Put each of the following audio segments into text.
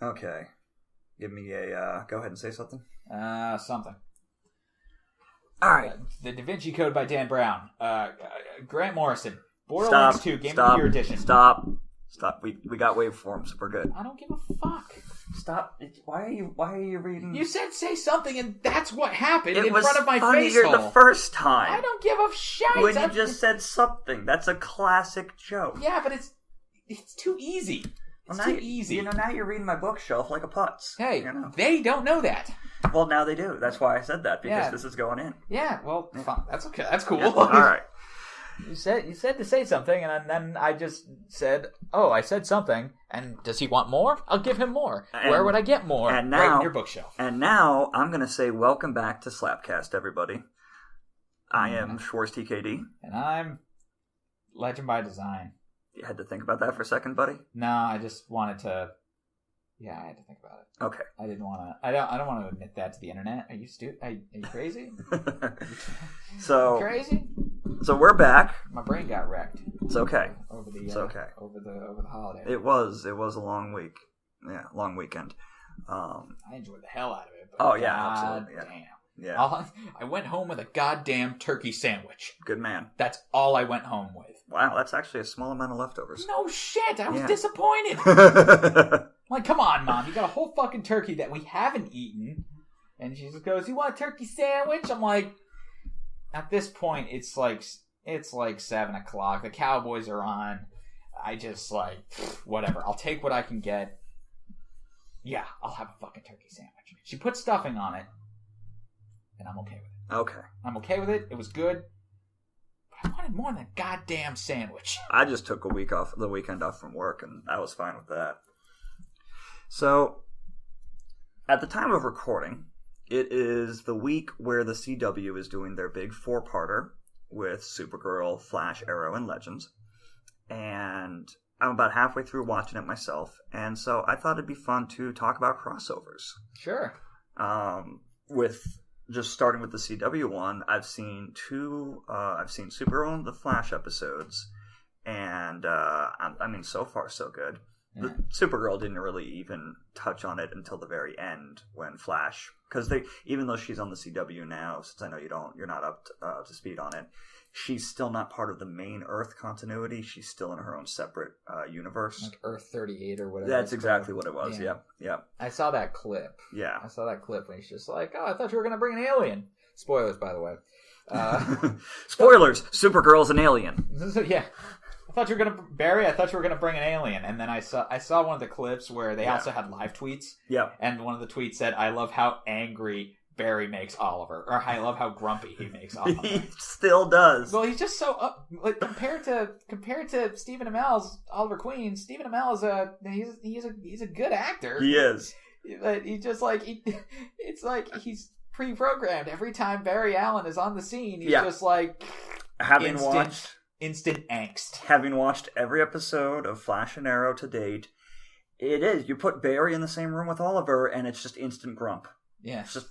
Okay. Give me a... go ahead and say something. Something. All right. The Da Vinci Code by Dan Brown. Grant Morrison. Borderlands 2, Game of the Year Edition. Stop. We got waveforms. We're good. I don't give a fuck. Stop. Why are you reading? You said say something, and that's what happened in front of my face hole. The first time. I don't give a shit. When you just said something. That's a classic joke. Yeah, but it's too easy. It's too easy. Now you're reading my bookshelf like a putz. Hey, they don't know that. Well, now they do. That's why I said that, because this is going in. Yeah, well, fine. That's okay. That's cool. Yeah. All right. You said to say something, and then I just said, "Oh, I said something." And does he want more? I'll give him more. Where would I get more? And now, right in your bookshelf. And now I'm going to say, welcome back to Slapcast, everybody. I am SchwarzTKD, and I'm Legend by Design. You had to think about that for a second, buddy? No, I just wanted to. Yeah, I had to think about it. Okay. I didn't want to. I don't want to admit that to the internet. Are you stupid? Are you crazy? So crazy. So we're back. My brain got wrecked. It's okay. Over the over the holiday. It was a long week. Yeah, long weekend. I enjoyed the hell out of it. Oh yeah, absolutely. Yeah. Damn. Yeah. I went home with a goddamn turkey sandwich. Good man. That's all I went home with. Wow, that's actually a small amount of leftovers. No shit, I was disappointed. Like, come on, Mom, you got a whole fucking turkey that we haven't eaten. And she just goes, "You want a turkey sandwich?" I'm like, at this point, it's like 7 o'clock. The Cowboys are on. I just whatever. I'll take what I can get. Yeah, I'll have a fucking turkey sandwich. She put stuffing on it, and I'm okay with it. Okay. I'm okay with it. It was good. But I wanted more than a goddamn sandwich. I just took the weekend off from work, and I was fine with that. So, at the time of recording, it is the week where the CW is doing their big 4-parter with Supergirl, Flash, Arrow, and Legends. And I'm about halfway through watching it myself, and so I thought it'd be fun to talk about crossovers. Sure. With just starting with the CW one, I've seen Supergirl and the Flash episodes, and I mean, so far so good. Yeah. The Supergirl didn't really even touch on it until the very end when Flash, because even though she's on the CW now, since I know you're not up to speed on it, she's still not part of the main Earth continuity. She's still in her own separate universe, like Earth 38 or whatever. That's exactly what it was. Yeah. I saw that clip. Yeah, I saw that clip when he's just like, "Oh, I thought you were going to bring an alien." Spoilers, by the way. Spoilers. Supergirl's an alien. Yeah. I thought you were gonna bring an alien, and then I saw one of the clips where they also had live tweets. Yeah. And one of the tweets said, "I love how angry Barry makes Oliver," or "I love how grumpy he makes Oliver." He still does. Well, he's just so up. Like, compared to Stephen Amell's Oliver Queen, Stephen Amell is a good actor. He is. But he just it's like he's pre-programmed. Every time Barry Allen is on the scene, he's just like instant angst. Having watched every episode of Flash and Arrow to date, it is. You put Barry in the same room with Oliver, and it's just instant grump. Yeah. It's just...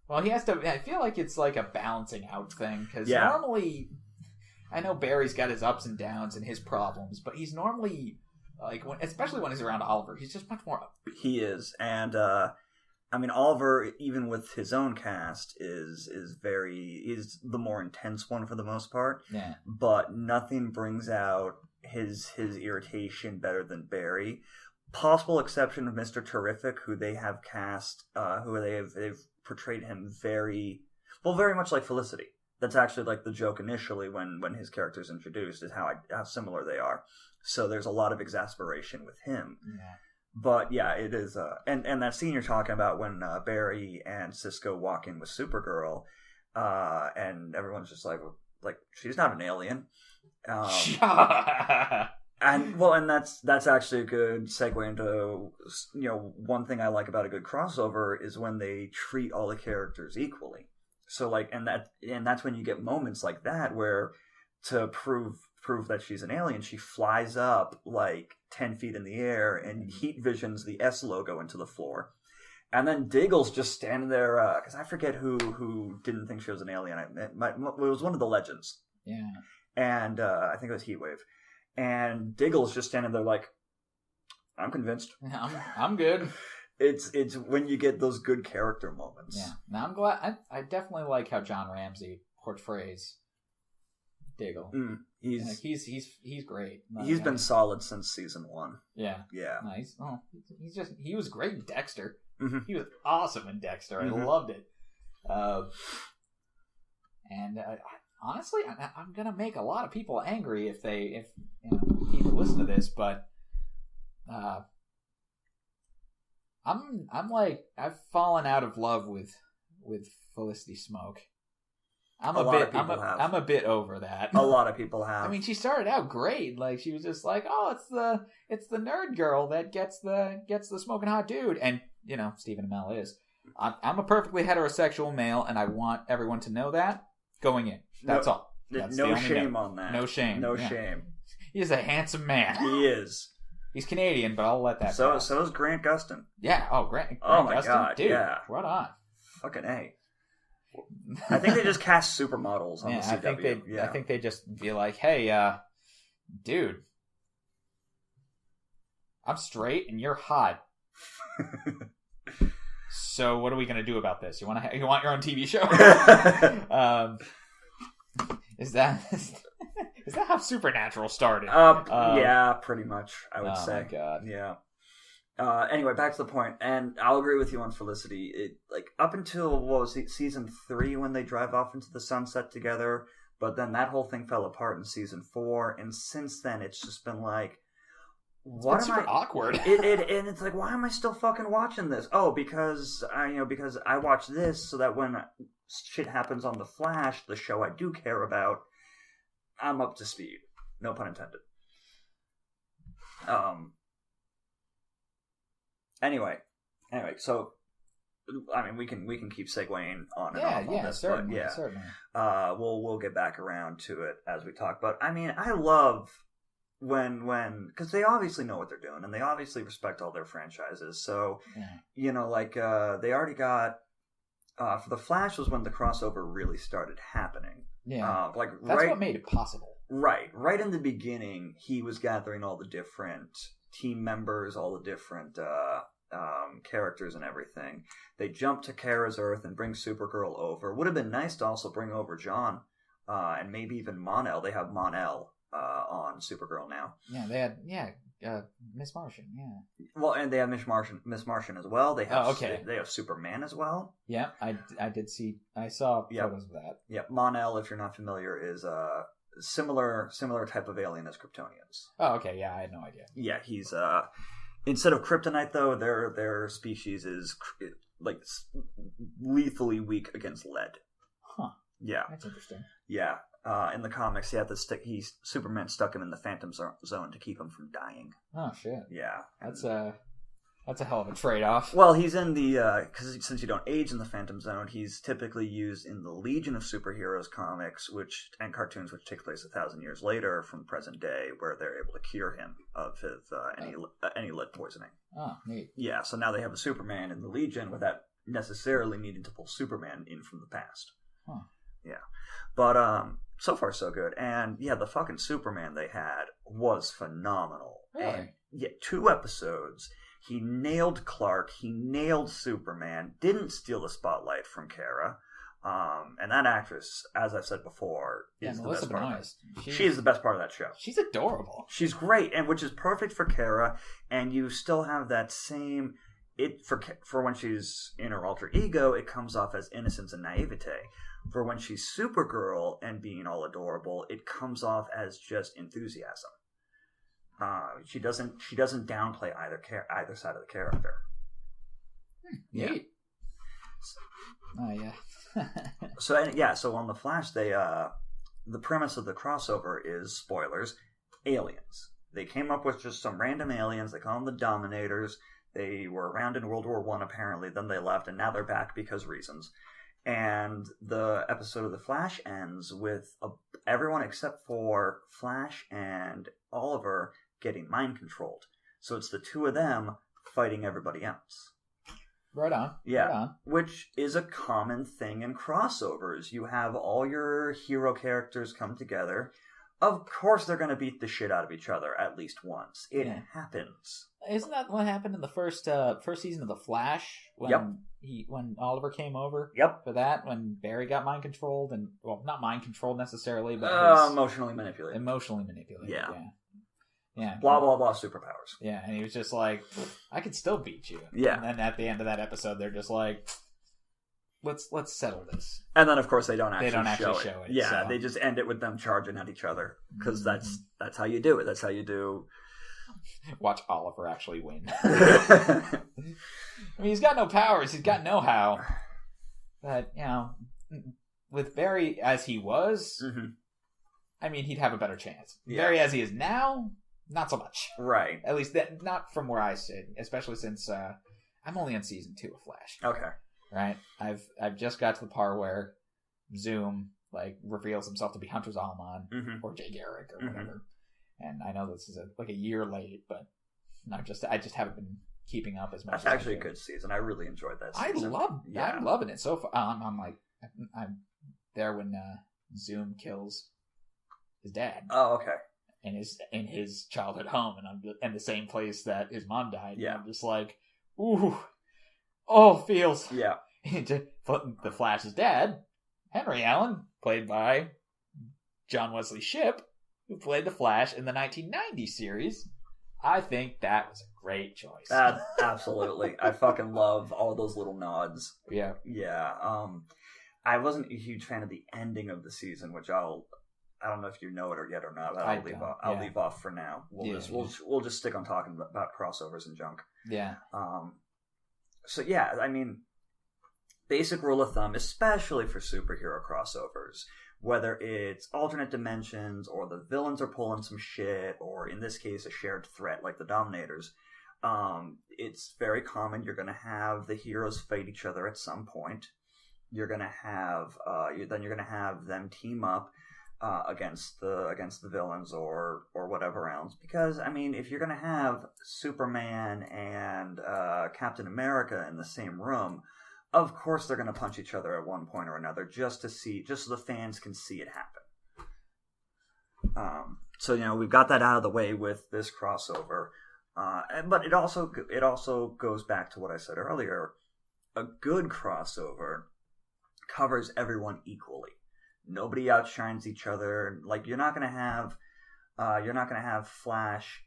Well, he has to... I feel like it's like a balancing out thing, because normally... I know Barry's got his ups and downs and his problems, but he's normally, especially when he's around Oliver, he's just much more upbeat. He is, and... I mean, Oliver, even with his own cast, is the more intense one for the most part. Yeah. But nothing brings out his irritation better than Barry. Possible exception of Mr. Terrific, who they have cast, they've portrayed him very much like Felicity. That's actually like the joke initially when his character's introduced, is how similar they are. So there's a lot of exasperation with him. Yeah. But yeah, it is, and that scene you're talking about when Barry and Cisco walk in with Supergirl, and everyone's just like she's not an alien, and that's actually a good segue into, one thing I like about a good crossover is when they treat all the characters equally. So and that's when you get moments like that where, to prove that she's an alien, she flies up 10 feet in the air and heat visions the S logo into the floor. And then Diggle's just standing there, because I forget who didn't think she was an alien. It was one of the Legends. Yeah. And I think it was Heatwave. And Diggle's just standing there like, I'm convinced. I'm good. It's when you get those good character moments. Yeah. Now I'm glad. I definitely like how John Ramsey portrays Diggle. He's great. He's been solid since season 1. Yeah. Yeah. Nice. Oh, he was great in Dexter. Mm-hmm. He was awesome in Dexter. I loved it. Honestly, I'm gonna make a lot of people angry if people listen to this, but I've fallen out of love with Felicity Smoke. I'm a bit over that. A lot of people have. I mean, she started out great. Like, she was just like, oh, it's the nerd girl that gets the smoking hot dude, and Stephen Amell is. I'm a perfectly heterosexual male, and I want everyone to know that going in. That's all. That's no shame on that. No shame. No shame. He's a handsome man. He is. He's Canadian, but I'll let that So pass. is Grant Gustin. Yeah. Oh, Grant oh my Gustin? God. Dude, yeah. Right on. Fucking A. I think they just cast supermodels on the CW. I think they just be like, hey, dude, I'm straight and you're hot. So what are we gonna do about this? You want your own TV show? Is that how Supernatural started? Yeah, pretty much. I would say. Oh my God. Yeah. Anyway, back to the point, and I'll agree with you on Felicity. It up until what was it, season 3 when they drive off into the sunset together, but then that whole thing fell apart in season 4, and since then it's just been like, what am I? Awkward. And it's like, why am I still fucking watching this? Oh, because I watch this so that when shit happens on The Flash, the show I do care about, I'm up to speed. No pun intended. Anyway, so I mean, we can keep segueing on and off on this, certainly, but certainly. We'll get back around to it as we talk. But I mean, I love when because they obviously know what they're doing and they obviously respect all their franchises. So they already got for The Flash was when the crossover really started happening. Yeah, that's what made it possible. Right in the beginning, he was gathering all the different team members, all the different characters and everything. They jump to Kara's Earth and bring Supergirl over. Would have been nice to also bring over John and maybe even Mon-El. They have Mon-El on Supergirl now. Yeah, they had Miss Martian. Yeah. Well, and they have Miss Martian as well. They have they have Superman as well. Yeah, I did see. I saw photos of that. Yeah, Mon-El, if you're not familiar, is similar type of alien as Kryptonians. Oh, okay. Yeah, I had no idea. Yeah, he's instead of kryptonite though, their species is like lethally weak against lead. Huh. Yeah. That's interesting. Yeah. In the comics, Superman stuck him in the Phantom Zone to keep him from dying. Oh shit. Yeah. That's a hell of a trade-off. Well, he's in the because since you don't age in the Phantom Zone, he's typically used in the Legion of Superheroes comics, and cartoons, which take place 1,000 years later from present day, where they're able to cure him of his any lead poisoning. Oh, neat. Yeah, so now they have a Superman in the Legion without necessarily needing to pull Superman in from the past. Huh. Yeah, but so far so good, and yeah, the fucking Superman they had was phenomenal. Really? And, yeah, 2 episodes. He nailed Clark. He nailed Superman. Didn't steal the spotlight from Kara. And that actress, as I've said before, is the best part of that. She is the best part of that show. She's adorable. She's great, and which is perfect for Kara. And you still have that same for when she's in her alter ego. It comes off as innocence and naivete. For when she's Supergirl and being all adorable, it comes off as just enthusiasm. She doesn't downplay either side of the character. Yeah. Oh yeah. So on The Flash, the premise of the crossover is, spoilers, aliens. They came up with just some random aliens. They call them the Dominators. They were around in World War I apparently. Then they left, and now they're back because reasons. And the episode of The Flash ends with everyone except for Flash and Oliver getting mind controlled. So it's the 2 of them fighting everybody else. Right on. Yeah. Right on. Which is a common thing in crossovers. You have all your hero characters come together. Of course they're going to beat the shit out of each other at least once. It happens. Isn't that what happened in the first season of The Flash? When Oliver came over? Yep. For that, when Barry got mind controlled, and well, not mind controlled necessarily, but emotionally manipulated. Emotionally manipulated. Yeah. Blah blah blah superpowers. Yeah, and he was just like, I could still beat you. Yeah. And then at the end of that episode, they're just like, let's settle this. And then of course they don't actually show it. Yeah, so. they just end it with them charging at each other because that's how you do it. That's how you do. Watch Oliver actually win. I mean, he's got no powers. He's got know-how. But with Barry as he was, I mean, he'd have a better chance. Yeah. Barry as he is now, not so much. Right. At least not from where I sit, especially since I'm only on season 2 of Flash. Okay. Right. I've just got to the part where Zoom reveals himself to be Hunter Zalman or Jay Garrick or whatever. And I know this is a year late, but I just haven't been keeping up as much. That's actually a good season. I really enjoyed that season. I'm loving it so far. I'm there when Zoom kills his dad. Oh, okay. In his childhood home, and I'm in the same place that his mom died. Yeah. And I'm just like, ooh, feels. Yeah. The Flash's dad, Henry Allen, played by John Wesley Shipp, who played the Flash in the 1990 series. I think that was a great choice. Absolutely. I fucking love all those little nods. Yeah. Yeah. I wasn't a huge fan of the ending of the season, which I don't know if you know it yet or not. But I'll leave off for now. We'll just stick on talking about crossovers and junk. Yeah. So yeah, I mean, basic rule of thumb, especially for superhero crossovers, whether it's alternate dimensions or the villains are pulling some shit, or in this case, a shared threat like the Dominators, it's very common. You're going to have the heroes fight each other at some point. You're going to have them team up against the villains or whatever else. Because I mean, if you're going to have Superman and Captain America in the same room, of course they're going to punch each other at one point or another, just so the fans can see it happen. So we've got that out of the way with this crossover, but it also goes back to what I said earlier. A good crossover covers everyone equally. Nobody outshines each other. Like you're not gonna have Flash.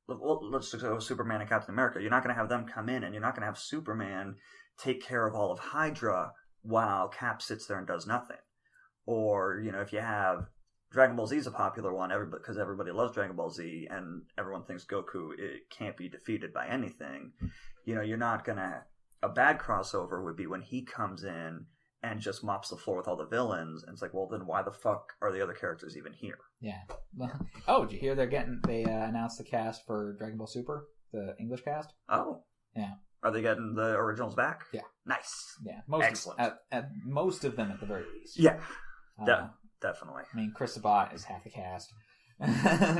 Let's just go Superman and Captain America. You're not gonna have them come in, and you're not gonna have Superman take care of all of Hydra while Cap sits there and does nothing. Or if you have Dragon Ball Z is a popular one, because everybody loves Dragon Ball Z, and everyone thinks Goku can't be defeated by anything. You're not gonna. A bad crossover would be when he comes in and just mops the floor with all the villains, and it's like, well, then why the fuck are the other characters even here? Yeah. Oh, did you hear they announced the cast for Dragon Ball Super, the English cast? Oh. Yeah. Are they getting the originals back? Yeah. Nice. Yeah. Excellent. At most of them at the very least. Yeah. Definitely. I mean, Chris Sabat is half the cast.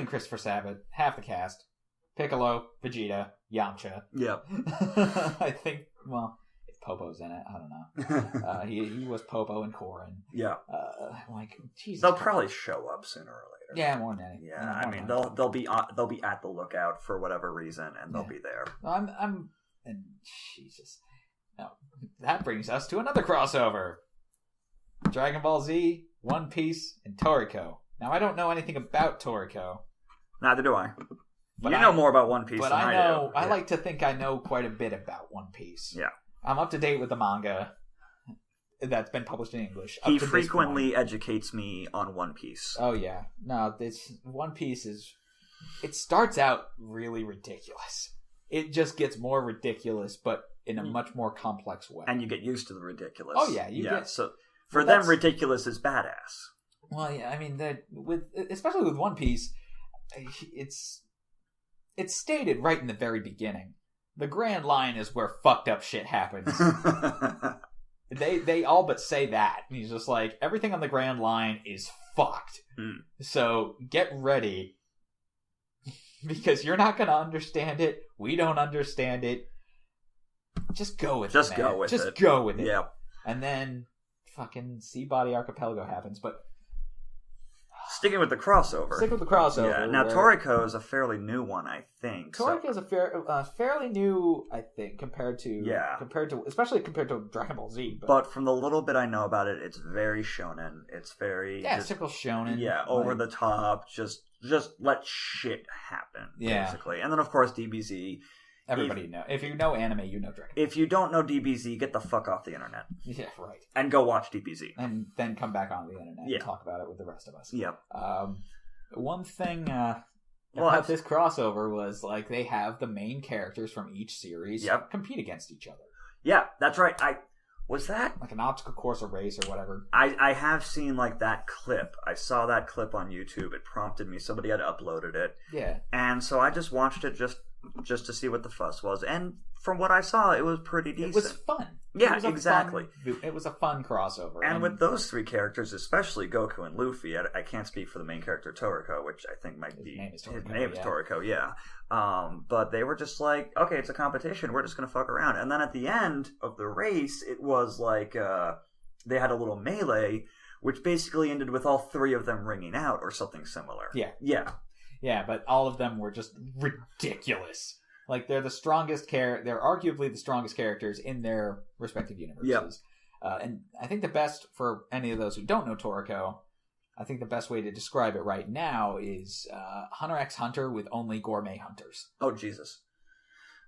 Christopher Sabat, half the cast. Piccolo, Vegeta, Yamcha. Yep. I think, well, if Popo's in it, I don't know. He was Popo and Korin. Yeah. Jesus. They'll probably show up sooner or later. Yeah, more than anything. Yeah, I mean, they'll be at the lookout for whatever reason, and they'll be there. And Jesus. Now, that brings us to another crossover. Dragon Ball Z, One Piece, and Toriko. Now, I don't know anything about Toriko. Neither do I. But you know more about One Piece than I do. I like to think I know quite a bit about One Piece. Yeah. I'm up to date with the manga that's been published in English. He frequently educates me on One Piece. Oh, yeah. No, One Piece it starts out really ridiculous. It just gets more ridiculous, but in a much more complex way. And you get used to the ridiculous. Oh, yeah. So for them, ridiculous is badass. Well, yeah, I mean, especially with One Piece, it's stated right in the very beginning. The Grand Line is where fucked up shit happens. They all but say that. And he's just like, everything on the Grand Line is fucked. So get ready. Because you're not going to understand it. We don't understand it. Just go with it, man. Just go with it. Yeah. And then fucking Sea Body Archipelago happens. But Sticking with the crossover. Stick with the crossover. Yeah. Now, Toriko is a fairly new one, I think. Toriko is a fairly new, I think, compared to especially compared to Dragon Ball Z. But from the little bit I know about it, it's very shonen. It's very typical shonen. Yeah, over the top. Just let shit happen. Basically, and then of course DBZ. Everybody know. If you know anime, you know Dragon Ball. If you don't know DBZ, get the fuck off the internet. Yeah, right. And go watch DBZ. And then come back on the internet and talk about it with the rest of us. Yep. One thing about this crossover was, like, they have the main characters from each series compete against each other. Yeah, that's right. Was that? Like an obstacle course or race or whatever. I have seen, like, that clip. I saw that clip on YouTube. It prompted me. Somebody had uploaded it. Yeah. And so I just watched it just to see what the fuss was. And from what I saw, it was pretty decent. It was fun. Yeah, exactly. It was a fun crossover. And with those three characters, especially Goku and Luffy, I can't speak for the main character Toriko, which I think might be... His name is Toriko, yeah. But they were just like, okay, it's a competition, we're just going to fuck around. And then at the end of the race, it was like they had a little melee, which basically ended with all three of them ringing out or something similar. Yeah. Yeah. Yeah, but all of them were just ridiculous. Like, they're they're arguably the strongest characters in their respective universes. Yep. And I think the best, for any of those who don't know Toriko, I think the best way to describe it right now is Hunter x Hunter with only gourmet hunters. Oh, Jesus.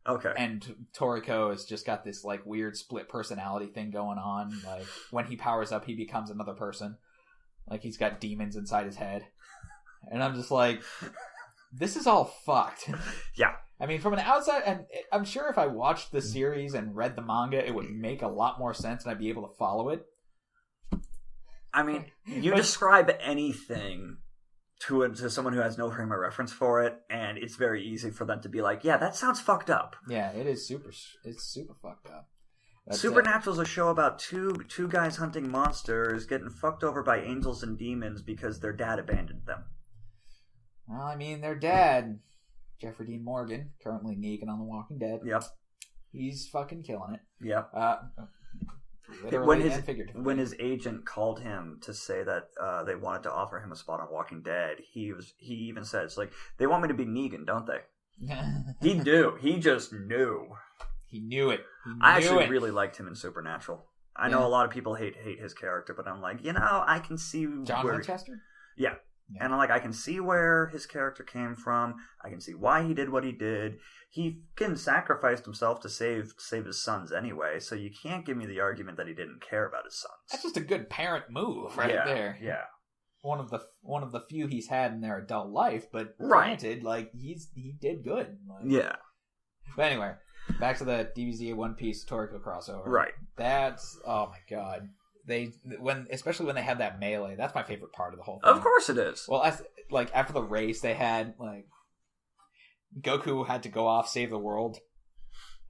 Okay. And Toriko has just got this, like, weird split personality thing going on. Like, when he powers up, he becomes another person. Like, he's got demons inside his head. And I'm just like, this is all fucked. Yeah. I mean, from an outside, and I'm sure if I watched the series and read the manga, it would make a lot more sense and I'd be able to follow it. I mean, you describe anything to someone who has no frame of reference for it, and it's very easy for them to be like, yeah, that sounds fucked up. Yeah, it's super fucked up. Supernatural's a show about two guys hunting monsters, getting fucked over by angels and demons because their dad abandoned them. Well, I mean, their dad, Jeffrey Dean Morgan, currently Negan on The Walking Dead. Yep. He's fucking killing it. Yep. Literally and figuratively. When his agent called him to say that they wanted to offer him a spot on Walking Dead, he even said, it's like, they want me to be Negan, don't they? He knew. He just knew. He knew it. I actually really liked him in Supernatural. I know a lot of people hate his character, but I'm like, I can see John Winchester? Yeah. And I'm like, I can see where his character came from. I can see why he did what he did. He sacrificed himself to save his sons anyway, so you can't give me the argument that he didn't care about his sons. That's just a good parent move there. Yeah. One of the few he's had in their adult life, but granted, like, he did good. Like, yeah. But anyway, back to the DBZ One Piece Toriko crossover. Right. That's, oh my god. Especially when they had that melee, that's my favorite part of the whole thing. Of course it is. Well, after the race, they had, like, Goku had to go off, save the world,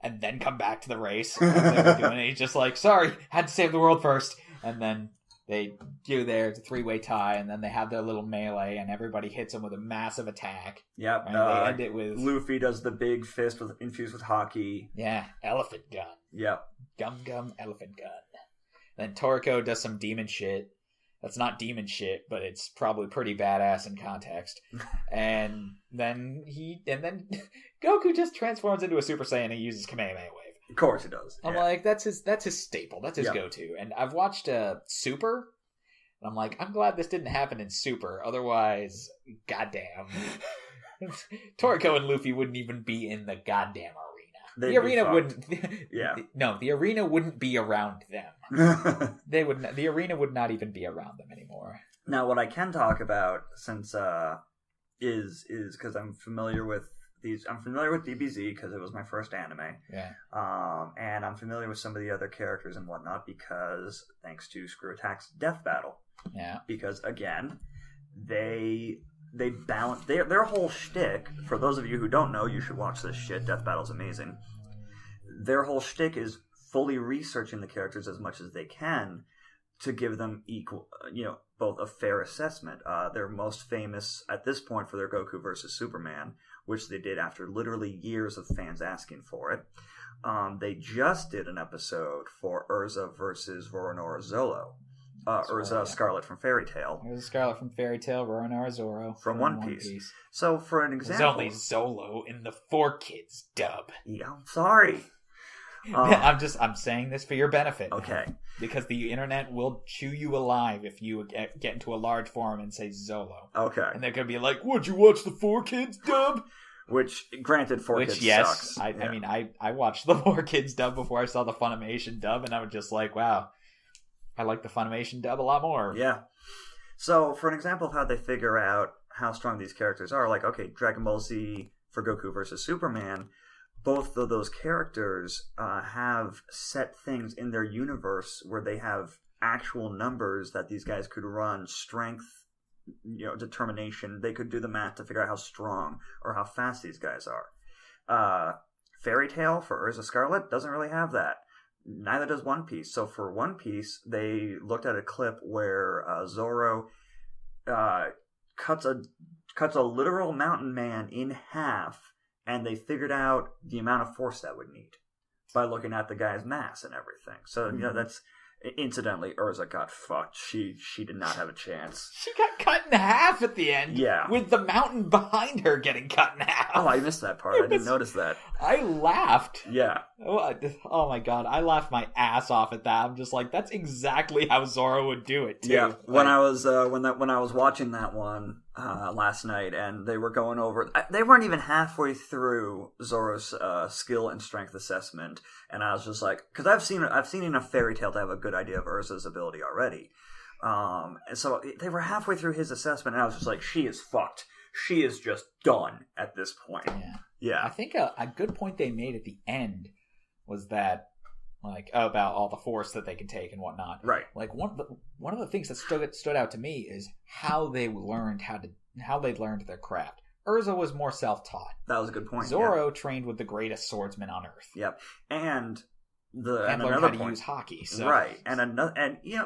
and then come back to the race. They were doing it. He's just like, sorry, had to save the world first. And then they do their three-way tie, and then they have their little melee, and everybody hits him with a massive attack. Yep. And they end it with... Luffy does the big fist infused with hockey. Yeah, elephant gun. Yep. Gum elephant gun. Then Toriko does some demon shit. That's not demon shit, but it's probably pretty badass in context. And then Goku just transforms into a Super Saiyan and uses Kamehameha Wave. Of course he does. I'm like, that's his staple. That's his go-to. And I've watched Super, and I'm like, I'm glad this didn't happen in Super. Otherwise, goddamn. Toriko and Luffy wouldn't even be in the goddamn arena. The arena wouldn't. No, the arena wouldn't be around them. They would. The arena would not even be around them anymore. Now, what I can talk about, since is because I'm familiar with these. I'm familiar with DBZ because it was my first anime. Yeah. And I'm familiar with some of the other characters and whatnot because thanks to Screw Attack's Death Battle. Yeah. Because again, they balance their whole shtick. For those of you who don't know, you should watch this shit. Death Battle's amazing. Their whole shtick is fully researching the characters as much as they can to give them equal, both a fair assessment. They're most famous at this point for their Goku versus Superman, which they did after literally years of fans asking for it. They just did an episode for Urza versus Roronoa Zolo. Urza Scarlet from Fairy Tail. Urza Scarlet from Fairy Tail, Roronoa Zoro from One Piece. So for an example... There's only Zolo in the 4Kids dub. Yeah, I'm sorry. I'm saying this for your benefit. Okay. Now, because the internet will chew you alive if you get into a large forum and say Zolo. Okay. And they're going to be like, would you watch the 4Kids dub? Which, granted, 4Kids sucks. I mean, I watched the 4Kids dub before I saw the Funimation dub, and I was just like, wow, I like the Funimation dub a lot more. Yeah. So, for an example of how they figure out how strong these characters are, like, okay, Dragon Ball Z for Goku versus Superman, both of those characters have set things in their universe where they have actual numbers that these guys could run, strength, determination. They could do the math to figure out how strong or how fast these guys are. Fairy Tail for Urza Scarlet doesn't really have that. Neither does One Piece. So for One Piece, they looked at a clip where Zoro cuts a literal mountain man in half, and they figured out the amount of force that would need by looking at the guy's mass and everything. So, that's... Incidentally, Urza got fucked. She did not have a chance. She got cut in half at the end. Yeah. With the mountain behind her getting cut in half. Oh, I missed that part. I didn't notice that. I laughed. Yeah. Oh my god. I laughed my ass off at that. I'm just like, that's exactly how Zoro would do it, too. Yeah. When I was watching that one last night, and they were going over... They weren't even halfway through Zoro's skill and strength assessment, and I was just like... Because I've seen enough Fairy Tail to have a good idea of Urza's ability already. And so they were halfway through his assessment, and I was just like, she is fucked. She is just done at this point. Yeah. I think a good point they made at the end was that, like, about all the force that they can take and whatnot. Right. Like, one of the things that stood out to me is how they learned their craft. Urza was more self-taught. That was a good point. Zoro trained with the greatest swordsman on Earth. Yep. And learned how to use hockey. So. Right. And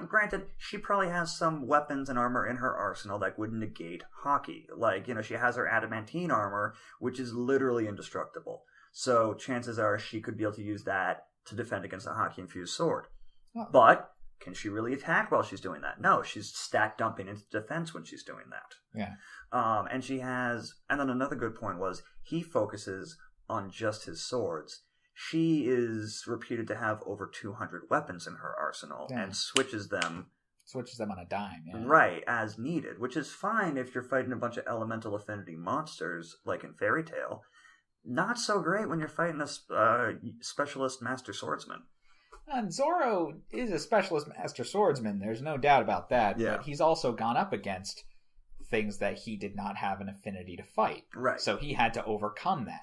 granted, she probably has some weapons and armor in her arsenal that would negate hockey. Like, she has her adamantine armor, which is literally indestructible. So chances are she could be able to use that to defend against a hockey-infused sword. Oh. But can she really attack while she's doing that? No, she's stack dumping into defense when she's doing that. Yeah. And she has... And then another good point was he focuses on just his swords. She is reputed to have over 200 weapons in her arsenal and switches them on a dime. Yeah. Right, as needed, which is fine if you're fighting a bunch of elemental affinity monsters, like in Fairy Tail. Not so great when you're fighting a specialist master swordsman. And Zoro is a specialist master swordsman, there's no doubt about that. Yeah. But he's also gone up against things that he did not have an affinity to fight. Right. So he had to overcome that.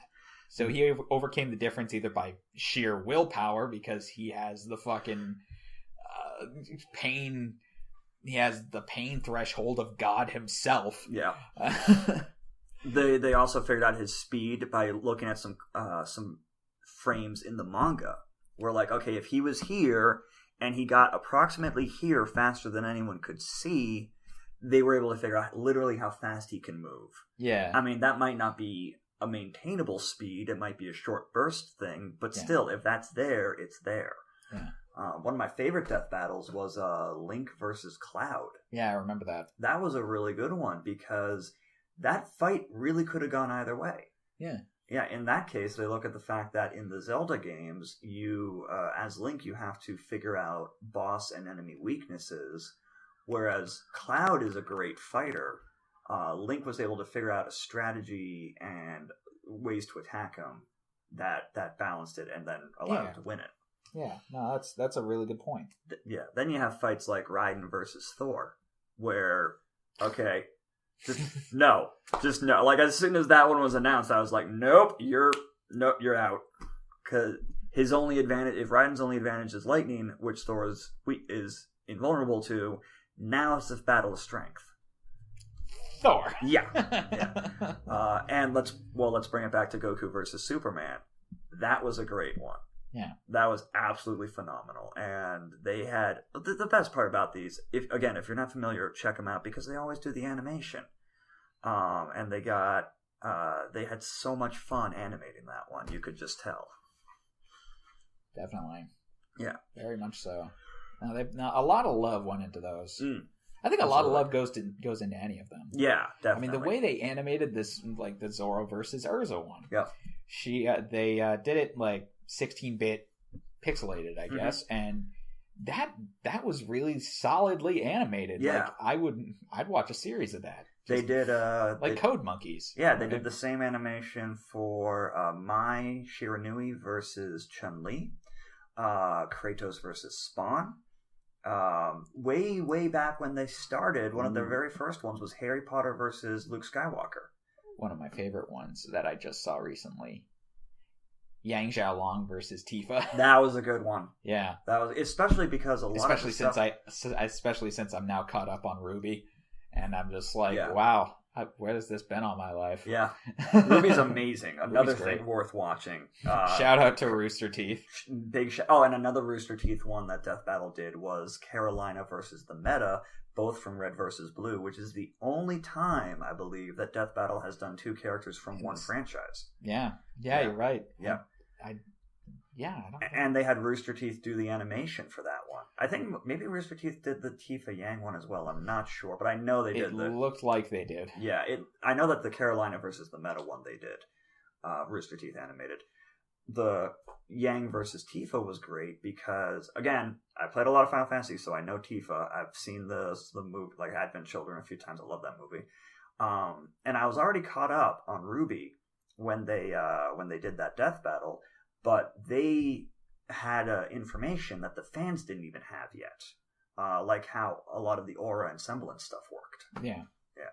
So he overcame the difference either by sheer willpower, because he has the fucking pain. He has the pain threshold of God himself. Yeah. They also figured out his speed by looking at some frames in the manga. Where, like, okay, if he was here and he got approximately here faster than anyone could see, they were able to figure out literally how fast he can move. Yeah. I mean, that might not be a maintainable speed. It might be a short burst thing, but still, if that's there, it's there. Yeah. One of my favorite death battles was Link versus Cloud. Yeah, I remember that. That was a really good one because that fight really could have gone either way. Yeah. Yeah, in that case, they look at the fact that in the Zelda games, you, as Link, you have to figure out boss and enemy weaknesses, whereas Cloud is a great fighter. Link was able to figure out a strategy and ways to attack him that balanced it and then allowed him to win it. Yeah, no, that's a really good point. Yeah, then you have fights like Raiden versus Thor, where, okay, just no. Like, as soon as that one was announced, I was like, nope, you're out. Because his only advantage, if Raiden's only advantage is lightning, which Thor is invulnerable to, now it's a battle of strength. Thor. Yeah. And let's bring it back to Goku versus Superman. That was a great one. Yeah. That was absolutely phenomenal. And they had... The best part about these, if you're not familiar, check them out, because they always do the animation. And they had so much fun animating that one. You could just tell. Definitely. Yeah. Very much so. No, a lot of love went into those. I think a lot of love goes into any of them. Yeah, definitely. I mean, the way they animated this, like the Zoro versus Urza one. Yeah. They did it like 16-bit pixelated, I guess, and that was really solidly animated. Yeah. Like I'd watch a series of that. They did Code Monkeys. Yeah, they did the same animation for Mai Shiranui versus Chun-Li, Kratos versus Spawn. Way back when they started, one of their very first ones was Harry Potter versus Luke Skywalker. One of my favorite ones that I just saw recently. Yang Xiaolong versus Tifa. That was a good one. Yeah. That was especially because especially since I'm now caught up on Ruby, and I'm just like, wow, where has this been all my life? Yeah. Ruby's amazing. Another thing worth watching. Shout out to Rooster Teeth. And another Rooster Teeth one that Death Battle did was Carolina versus the Meta, both from Red versus Blue, which is the only time, I believe, that Death Battle has done two characters from one franchise. Yeah, you're right. Yeah. I don't know. And they had Rooster Teeth do the animation for that one. I think maybe Rooster Teeth did the Tifa Yang one as well. I'm not sure, but I know they did. It looked like they did. Yeah, I know that the Carolina versus the Meta one they did. Rooster Teeth animated. The Yang versus Tifa was great because, again, I played a lot of Final Fantasy, so I know Tifa. I've seen the movie, like Advent Children, a few times. I love that movie. And I was already caught up on Ruby when they did that Death Battle. But they had information that the fans didn't even have yet, like how a lot of the aura and semblance stuff worked. Yeah. Yeah.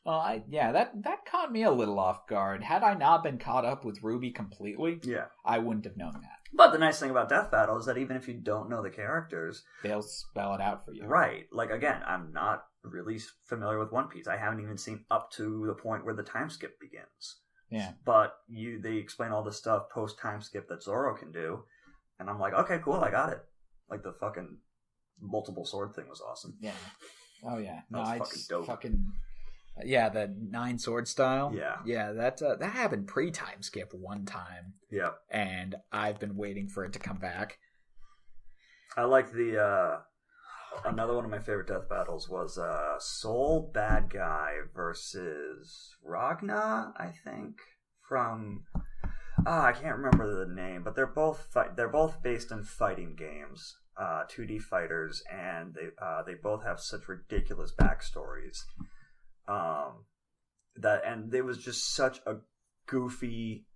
Well, that caught me a little off guard. Had I not been caught up with Ruby completely, I wouldn't have known that. But the nice thing about Death Battle is that even if you don't know the characters, they'll spell it out for you. Right. Like, again, I'm not really familiar with One Piece. I haven't even seen up to the point where the time skip begins. Yeah. But they explain all this stuff post time skip that Zoro can do, and I'm like, okay, cool, I got it. Like the fucking multiple sword thing was awesome. Yeah. Oh yeah. That was fucking dope. The 9 sword style. Yeah. Yeah. That happened pre time skip one time. Yeah. And I've been waiting for it to come back. I like the another one of my favorite death battles was Soul Bad Guy versus Ragna, I think, from I can't remember the name, but they're both based in fighting games, 2D fighters, and they both have such ridiculous backstories. And it was just such a goofy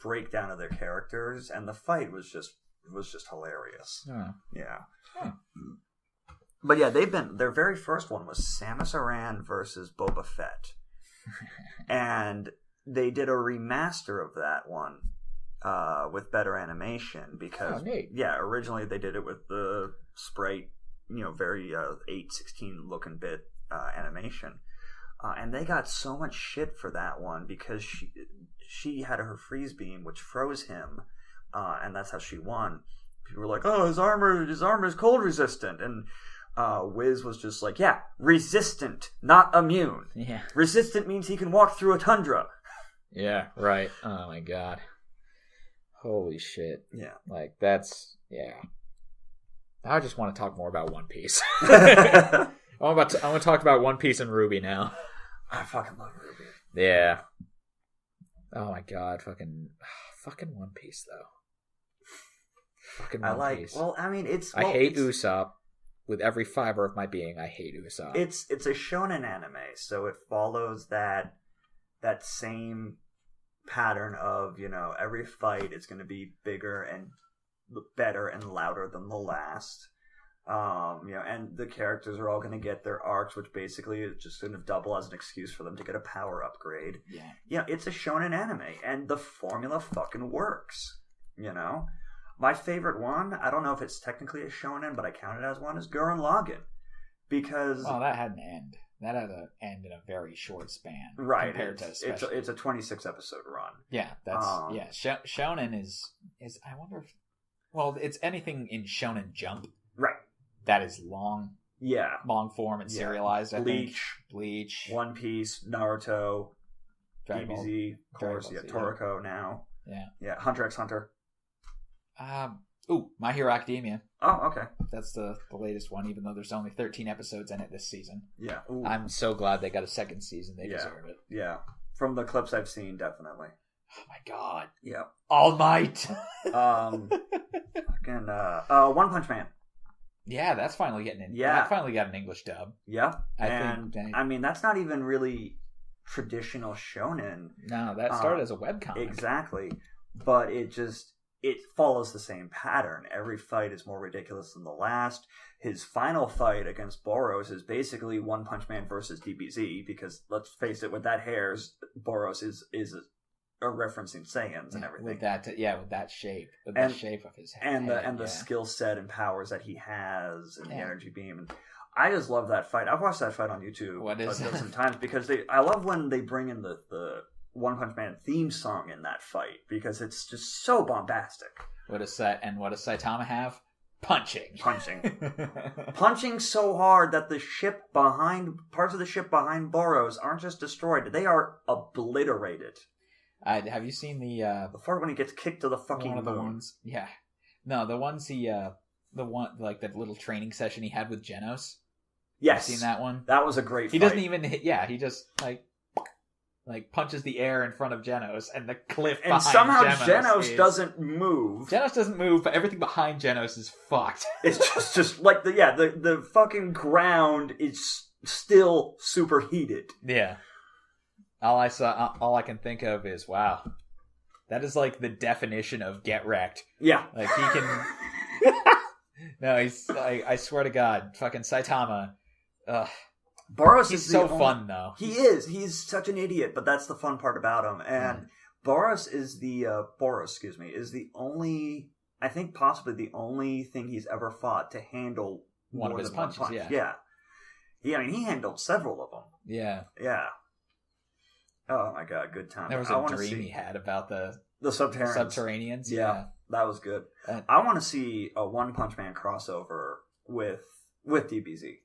breakdown of their characters, and the fight was just hilarious. Yeah. Huh. But yeah, their very first one was Samus Aran versus Boba Fett. And they did a remaster of that one with better animation because originally they did it with the sprite, very 8:16 looking bit animation. And they got so much shit for that one because she had her freeze beam which froze him, and that's how she won. People were like, "Oh, his armor is cold resistant," and Wiz was just like, "Yeah, resistant, not immune. Yeah, resistant means he can walk through a tundra." Yeah, right. Oh my god, holy shit. Yeah, like that's I just want to talk more about One Piece. I want to talk about One Piece and Ruby now. I fucking love Ruby. Yeah. Oh my god, fucking One Piece though. Fucking One Piece. Well, I mean, I hate Usopp with every fiber of my being. I hate Usopp. It's a shonen anime, so it follows that same pattern of every fight is going to be bigger and better and louder than the last. And the characters are all going to get their arcs, which basically is just going to double as an excuse for them to get a power upgrade. Yeah. It's a shonen anime, and the formula fucking works. My favorite one, I don't know if it's technically a shonen, but I count it as one, is Gurren Lagann. Because... Oh, that had an end. That had an end in a very short span. Right. It's a 26 episode run. Yeah, that's... Shonen is... I wonder if... Well, it's anything in Shonen Jump. Right. That is long. Yeah. Long form and serialized, I think. Bleach. One Piece, Naruto, DBZ, of course, Toriko now. Yeah. Yeah, Hunter x Hunter. Ooh, My Hero Academia. Oh, okay. That's the latest one, even though there's only 13 episodes in it this season. Yeah. Ooh. I'm so glad they got a second season. They deserve it. Yeah. From the clips I've seen, definitely. Oh my god. Yeah. All Might. Fucking One Punch Man. Yeah, that's finally getting in. Yeah. That finally got an English dub. Yeah. I mean, that's not even really traditional shonen. No, that started as a webcomic. Exactly. But it follows the same pattern. Every fight is more ridiculous than the last. His final fight against Boros is basically One Punch Man versus DBZ, because let's face it, with that hair, Boros is a referencing Saiyans and everything. With that shape. With the shape of his head. And the skill set and powers that he has, and the energy beam. And I just love that fight. I've watched that fight on YouTube sometimes, because I love when they bring in the One Punch Man theme song in that fight, because it's just so bombastic. What does Saitama have? Punching so hard that parts of the ship behind Boros aren't just destroyed, they are obliterated. Have you seen the part when he gets kicked to the fucking one of the moon? ones? Yeah, no, the ones the one like that little training session he had with Genos. Yes, have you seen that one? That was a great fight. He doesn't even hit. Yeah, he just like punches the air in front of Genos, and the cliff behind and somehow Genos doesn't move. Genos doesn't move, but everything behind Genos is fucked. It's just like the fucking ground is still superheated. Yeah. All I can think of is, wow, that is like the definition of get wrecked. Yeah. Like he can. No, I swear to God, fucking Saitama. Boros he's so fun though. He is. He's such an idiot, but that's the fun part about him. And Boros is the only, I think possibly the only thing he's ever fought to handle one of his punches. Punch. Yeah. I mean, he handled several of them. Yeah. Yeah. Oh my god, good time. There was a dream he had about the Subterraneans. Yeah, that was good. I want to see a One Punch Man crossover with DBZ.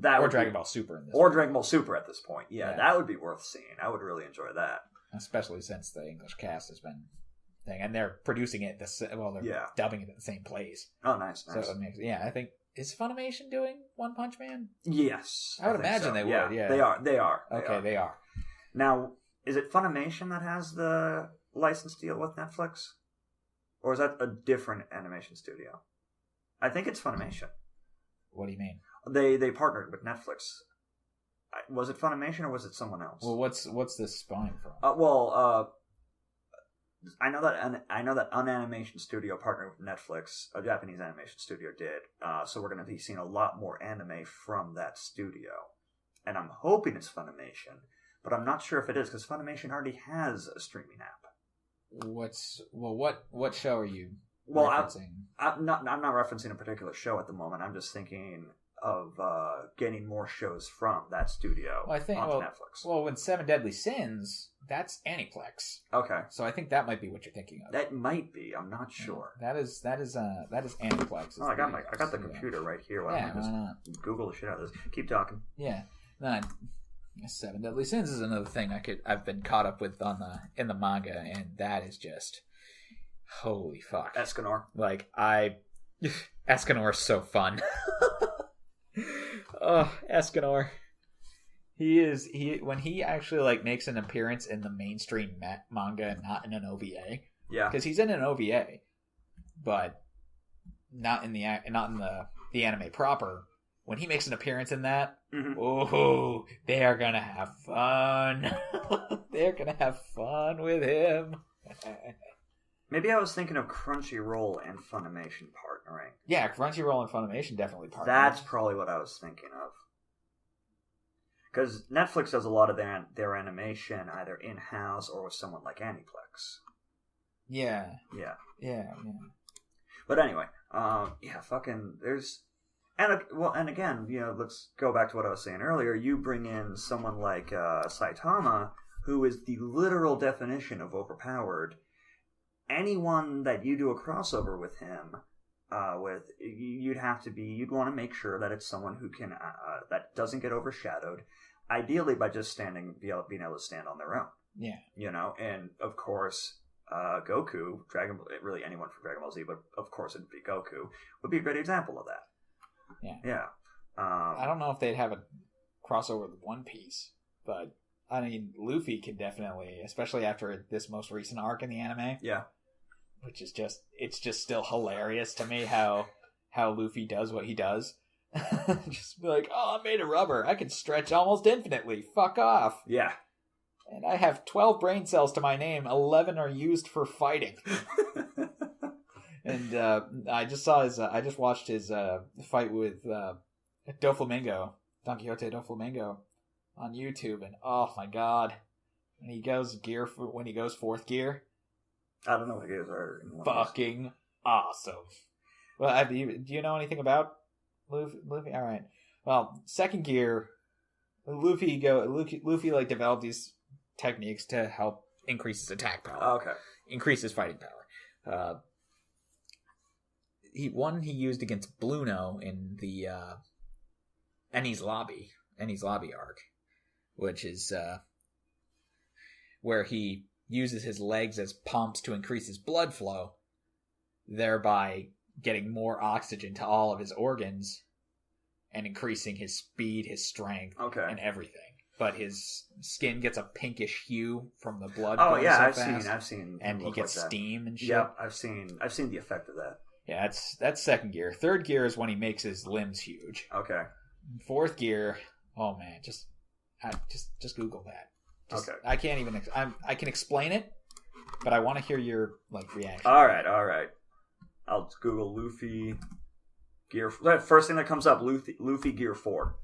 Or Dragon Ball Super in this point. Dragon Ball Super at this point. Yeah, that would be worth seeing. I would really enjoy that. Especially since the English cast has been thing, and they're producing it they're dubbing it at the same place. Oh, nice. So it makes, I think, is Funimation doing One Punch Man? Yes. I would imagine they would, yeah. They are. Okay, they are. Now, is it Funimation that has the license deal with Netflix? Or is that a different animation studio? I think it's Funimation. What do you mean? They partnered with Netflix. Was it Funimation or was it someone else? Well, what's this spawning from? I know that Unanimation Studio partnered with Netflix. A Japanese animation studio did. So we're going to be seeing a lot more anime from that studio, and I'm hoping it's Funimation, but I'm not sure if it is, because Funimation already has a streaming app. What show are you referencing? I'm not referencing a particular show at the moment. I'm just thinking of getting more shows from that studio onto Netflix. Well, when Seven Deadly Sins, that's Aniplex. Okay. So I think that might be what you're thinking of. That might be. I'm not sure. That is Aniplex. I got the computer right here. Why not? Google the shit out of this. Keep talking. Yeah. Seven Deadly Sins is another thing I've been caught up with in the manga, and that is just holy fuck. Escanor. Escanor is so fun. Oh, Escanor. When he actually makes an appearance in the mainstream manga and not in an OVA. Yeah. Because he's in an OVA, but not in the anime proper. When he makes an appearance in that, oh, they are gonna have fun. They're gonna have fun with him. Maybe I was thinking of Crunchyroll and Funimation partnering. Yeah, Crunchyroll and Funimation definitely partnering. That's probably what I was thinking of. Because Netflix does a lot of their animation either in-house or with someone like Aniplex. Yeah. Yeah. But anyway, there's... And again, let's go back to what I was saying earlier. You bring in someone like Saitama, who is the literal definition of overpowered. Anyone that you do a crossover with him, you'd want to make sure that it's someone who can that doesn't get overshadowed, ideally by just being able to stand on their own. Yeah. And of course, Goku, really anyone from Dragon Ball Z, but of course it'd be Goku, would be a great example of that. Yeah. I don't know if they'd have a crossover with One Piece, but I mean, Luffy can definitely, especially after this most recent arc in the anime. Yeah. Which is it's just still hilarious to me how Luffy does what he does. Just be like, oh, I'm made of rubber. I can stretch almost infinitely. Fuck off. Yeah. And I have 12 brain cells to my name. 11 are used for fighting. And I just watched his fight with Doflamingo, Don Quixote Doflamingo, on YouTube, and oh my god, when he goes fourth gear, I don't know what gears are. Fucking awesome. Well, do you know anything about Luffy? All right. Well, second gear, Luffy like developed these techniques to help increase his attack power. Okay. Increase his fighting power. He used against Bluno in the Enies Lobby arc, which is where he uses his legs as pumps to increase his blood flow, thereby getting more oxygen to all of his organs and increasing his speed, his strength, and everything. But his skin gets a pinkish hue from the blood. Oh yeah, I've seen, and he gets steam and shit. Yep, I've seen the effect of that. Yeah, that's second gear. Third gear is when he makes his limbs huge. Okay. Fourth gear, oh man, just Google that. Okay. I can't even. I can explain it, but I want to hear your reaction. All right. I'll Google Luffy gear. First thing that comes up, Luffy gear 4.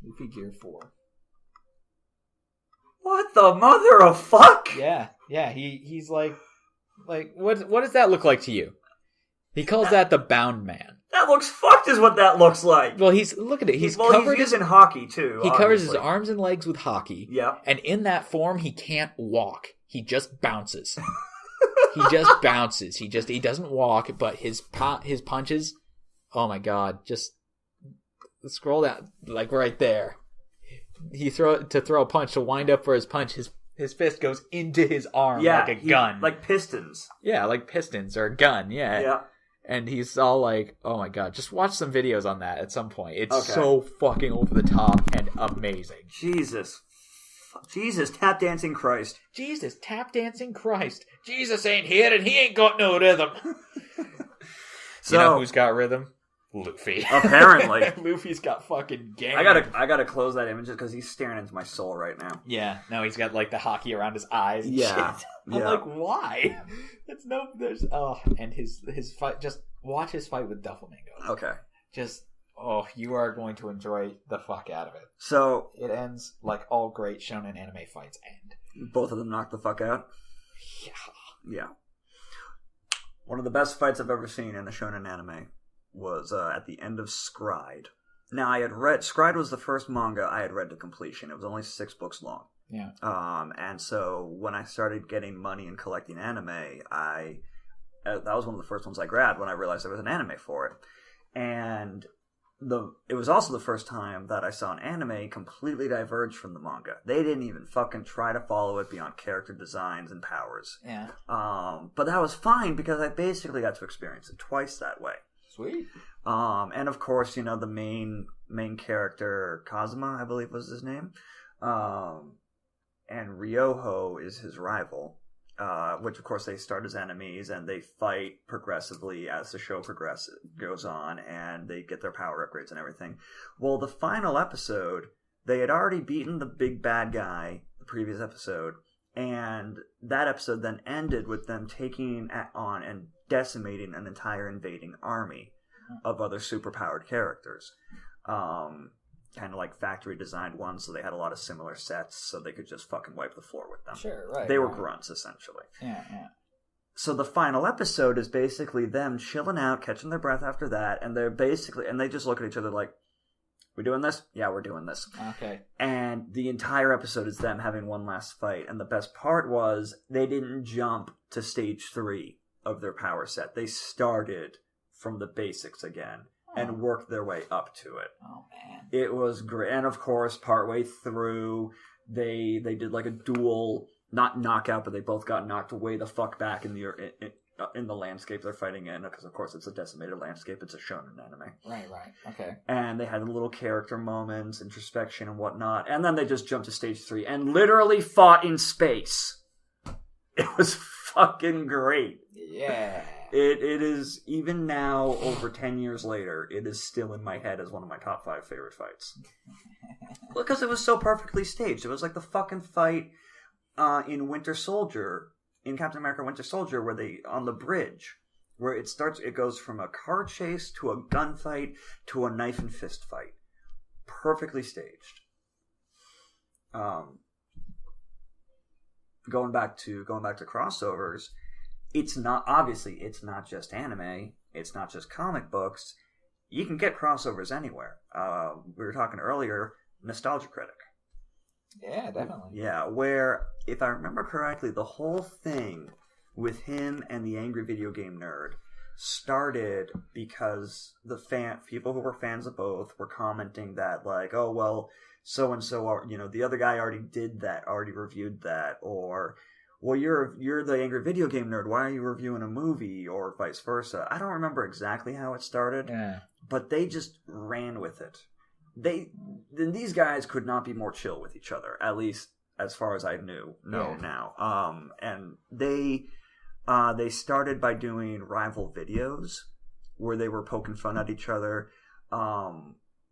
Luffy gear 4. What the mother of fuck? Yeah. He's like what does that look like to you? He calls that the bound man. That looks fucked is what that looks like. Well, look at it. He's using hockey too. He covers his arms and legs with hockey. Yeah. And in that form, he can't walk. He just bounces. He just bounces. He doesn't walk, but his punches, oh my god, just scroll down, like right there. He throw a punch to wind up for his punch. His fist goes into his arm like a gun. Like pistons. Yeah, like pistons or a gun, Yeah. And he's all like, oh my god, just watch some videos on that at some point. It's so fucking over the top and amazing. Jesus, tap dancing Christ. Jesus, tap dancing Christ. Jesus ain't here and he ain't got no rhythm. So, you know who's got rhythm? Luffy. Apparently. Luffy's got fucking game. I gotta close that image because he's staring into my soul right now. Yeah, no, he's got like the hockey around his eyes and shit. I'm like, why? And his fight, just watch his fight with Doflamingo. Okay. You are going to enjoy the fuck out of it. So it ends like all great shonen anime fights end. Both of them knock the fuck out? Yeah. One of the best fights I've ever seen in a shonen anime was at the end of Scride. Now, Scride was the first manga I had read to completion. It was only 6 books long. Yeah. And so when I started getting money and collecting anime, that was one of the first ones I grabbed when I realized there was an anime for it. And it was also the first time that I saw an anime completely diverge from the manga. They didn't even fucking try to follow it beyond character designs and powers. Yeah. But that was fine because I basically got to experience it twice that way. Sweet. And of course, the main character, Kazuma, I believe was his name. And Ryoho is his rival, which of course they start as enemies and they fight progressively as the show goes on, and they get their power upgrades and everything. Well, the final episode, they had already beaten the big bad guy the previous episode, and that episode then ended with them taking on and decimating an entire invading army of other superpowered characters. Kind of like factory designed ones, so they had a lot of similar sets, so they could just fucking wipe the floor with them. Sure, right. They were grunts, essentially. Yeah. So the final episode is basically them chilling out, catching their breath after that, and they just look at each other like, we doing this? Yeah, we're doing this. Okay. And the entire episode is them having one last fight, and the best part was they didn't jump to stage 3 of their power set. They started from the basics again. And worked their way up to it. Oh, man. It was great. And of course, partway through, they did like a dual not knockout, but they both got knocked way the fuck back in the landscape they're fighting in, because of course it's a decimated landscape. It's a shonen anime. Right. Okay. And they had little character moments, introspection and whatnot, and then they just jumped to stage 3 and literally fought in space. It was fucking great. Yeah. It is, even now, over 10 years later, it is still in my head as one of my top 5 favorite fights. Because it was so perfectly staged. It was like the fucking fight in Winter Soldier, in Captain America Winter Soldier, where they, on the bridge, where it goes from a car chase to a gunfight to a knife and fist fight. Perfectly staged. Going back to crossovers, it's not just anime, it's not just comic books. You can get crossovers anywhere. We were talking earlier, Nostalgia Critic. Yeah, definitely. Yeah, where, if I remember correctly, the whole thing with him and the Angry Video Game Nerd started because people who were fans of both were commenting that, like, oh, well, so-and-so, the other guy already did that, already reviewed that, or, well, you're the Angry Video Game Nerd, why are you reviewing a movie, or vice versa. I don't remember exactly how it started, but they just ran with it. These guys could not be more chill with each other, at least as far as I know now. And they started by doing rival videos where they were poking fun at each other.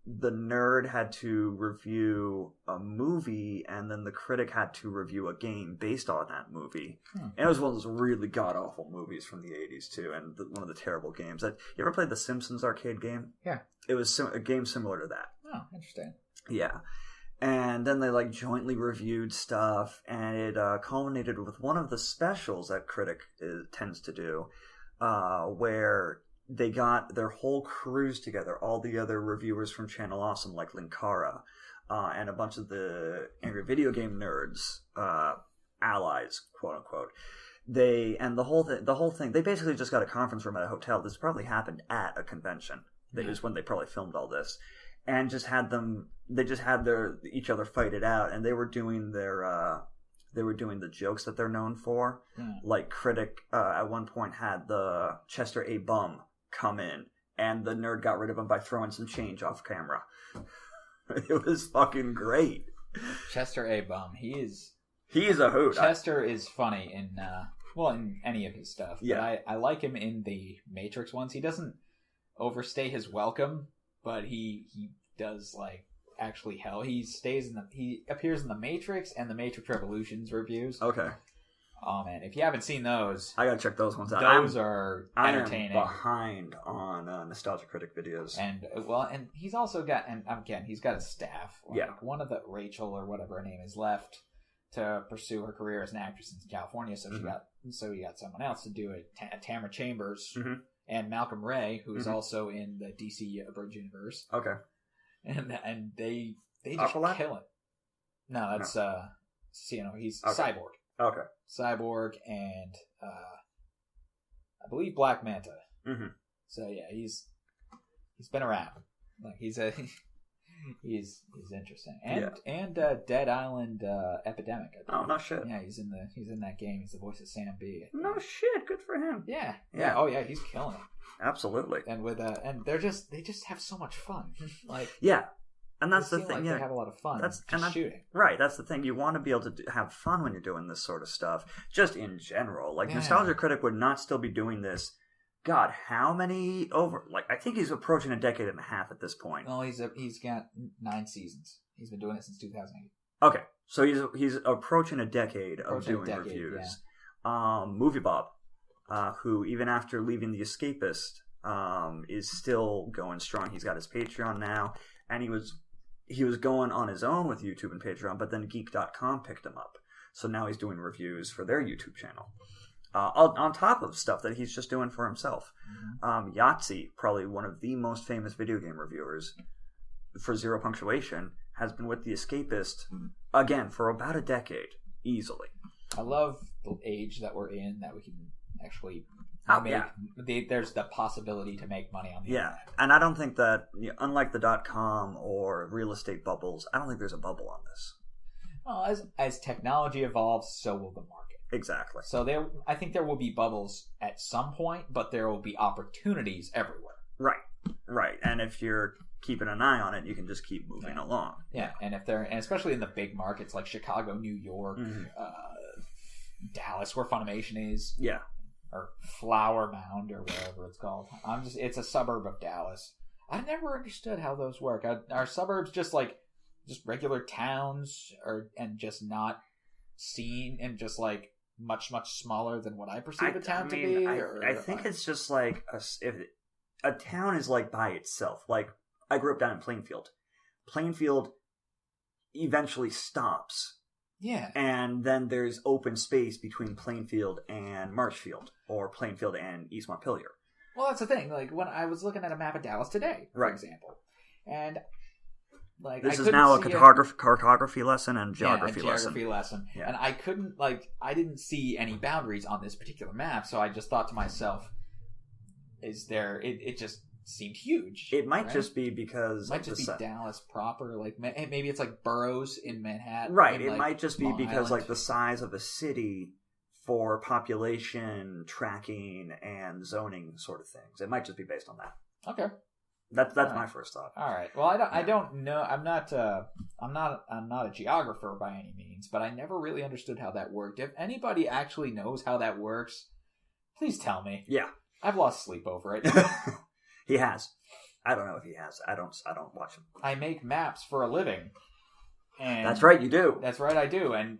The nerd had to review a movie, and then the critic had to review a game based on that movie. And it was one of those really god-awful movies from the 80s, too, and one of the terrible games. You ever played the Simpsons arcade game? Yeah. It was a game similar to that. Oh, interesting. Yeah. And then they, jointly reviewed stuff, and it culminated with one of the specials that Critic tends to do, where they got their whole crews together, all the other reviewers from Channel Awesome, like Linkara, and a bunch of the Angry Video Game Nerds, allies, quote unquote. The whole thing, they basically just got a conference room at a hotel. This probably happened at a convention. That is when they probably filmed all this, and they just had each other fight it out, and they were doing the jokes that they're known for. Like Critic at one point had the Chester A. Bum come in, and the nerd got rid of him by throwing some change off camera. It was fucking great. Chester A. Bum, he is a hoot. Chester is funny in any of his stuff. Yeah, but I like him in the Matrix ones. He doesn't overstay his welcome, but he does actually hell. He appears in the Matrix and the Matrix Revolutions reviews. Okay. Oh man, if you haven't seen those, I gotta check those ones out. Those are entertaining. I am behind on Nostalgia Critic videos, and he's also got, and again, he's got a staff. One of the Rachel or whatever her name is left to pursue her career as an actress in California, so he got someone else to do it. Tamara Chambers and Malcolm Ray, who's also in the DC Abridged universe. Okay, and they just kill it. No, that's he's Cyborg. Okay. Cyborg and I believe Black Manta. So yeah, he's been around. He's interesting. And Dead Island Epidemic. Oh no shit. Yeah, he's in that game. He's the voice of Sam B. No shit. Good for him. Yeah. Oh yeah, he's killing it. Absolutely. And they just have so much fun. Yeah. And that's the thing. They have a lot of fun. Shooting. Right. That's the thing. You want to be able to have fun when you're doing this sort of stuff. Just in general, Nostalgia Critic would not still be doing this. God, how many over? I think he's approaching a decade and a half at this point. Well, he's got 9 seasons. He's been doing it since 2008. Okay, so he's approaching a decade of doing reviews. Yeah. Movie Bob, who even after leaving The Escapist, is still going strong. He's got his Patreon now, and he was going on his own with YouTube and Patreon, but then Geek.com picked him up. So now he's doing reviews for their YouTube channel. On top of stuff that he's just doing for himself. Yahtzee, probably one of the most famous video game reviewers for Zero Punctuation, has been with The Escapist, again, for about a decade, easily. I love the age that we're in, that we can actually there's the possibility to make money on the internet. And I don't think that, unlike the .com or real estate bubbles, I don't think there's a bubble on this. Well, as technology evolves, so will the market. Exactly. So I think there will be bubbles at some point, but there will be opportunities everywhere. Right. And if you're keeping an eye on it, you can just keep moving along. Yeah, and especially in the big markets like Chicago, New York, Dallas, where Funimation is. Yeah. Or Flower Mound, or whatever it's called. It's a suburb of Dallas. I never understood how those work. Are suburbs just regular towns, and just not seen, and just like much smaller than what I perceive a town to be? I think it's just like if a town is like by itself. Like I grew up down in Plainfield. Plainfield eventually stops. Yeah. And then there's open space between Plainfield and Marshfield, or Plainfield and East Montpelier. Well, that's the thing. Like when I was looking at a map of Dallas today, for example, and like this is now a cartography lesson and geography lesson. Yeah. And I didn't see any boundaries on this particular map, so I just thought to myself, it just seemed huge. It might just be because it might just be Dallas proper. Like maybe it's like boroughs in Manhattan. Right. It might just be because like the size of a city for population tracking and zoning sort of things. It might just be based on that. Okay. That's my first thought. All right. Well, I don't know. I'm not a geographer by any means, but I never really understood how that worked. If anybody actually knows how that works, please tell me. Yeah. I've lost sleep over it. He has. I don't know if he has. I don't watch him. I make maps for a living. And that's right, you do. That's right, I do. And